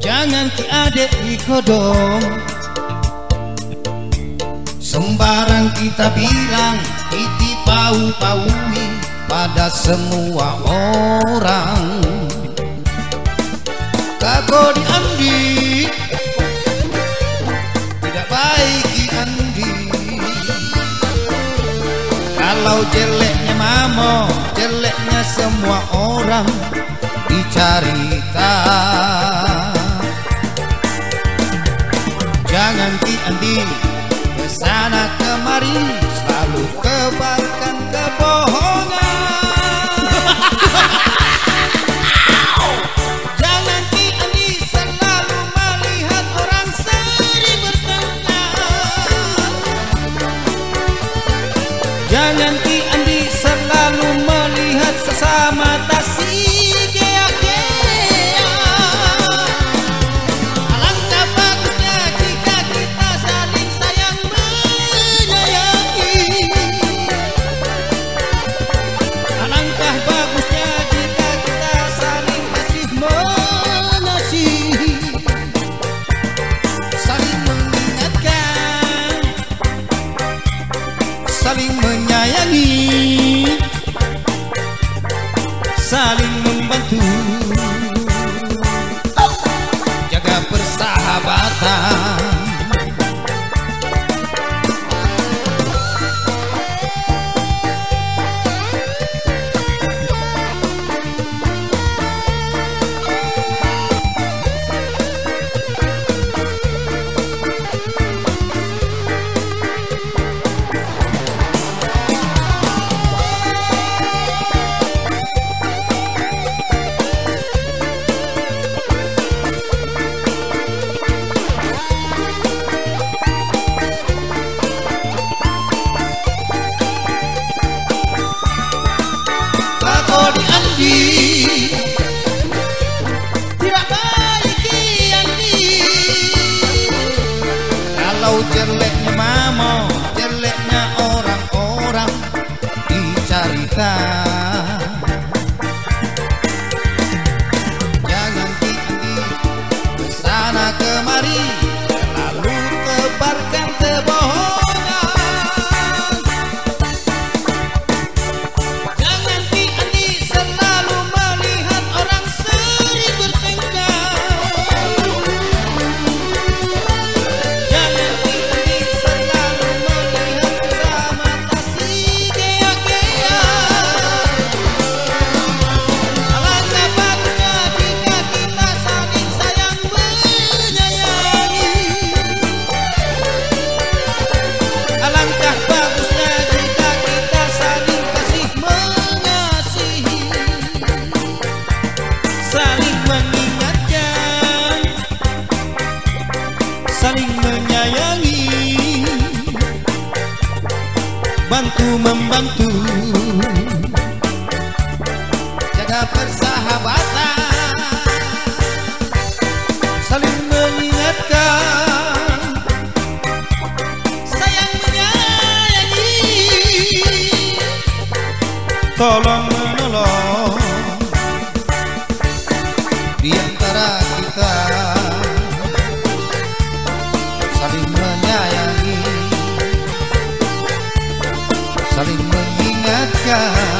Jangan ki adek dikodong, sembarang kita bilang iti pau-paui pada semua orang. Kako di Andi tidak baik ki Andi. Kalau jeleknya mamo, jeleknya semua orang dicarita. Jangan ki Andi kesana kemari selalu kebarkan kebohongan. Jangan ki Andi selalu melihat orang sering bertengkar. Jangan ki Andi selalu melihat sesama tasi. Saling menyayangi, saling membantu, jaga persahabatan. Di Andi tidak baik ki Andi. Kalau jeleknya mamo, jeleknya orang-orang dicarita. Jangan ki Andi kesana kemari selalu tebarkan kebohongan. Saling mengingatkan, saling menyayangi, bantu membantu, jaga persahabatan. Saling mengingatkan, sayang menyayangi, tolong menolong di antara kita. Saling menyayangi, saling mengingatkan,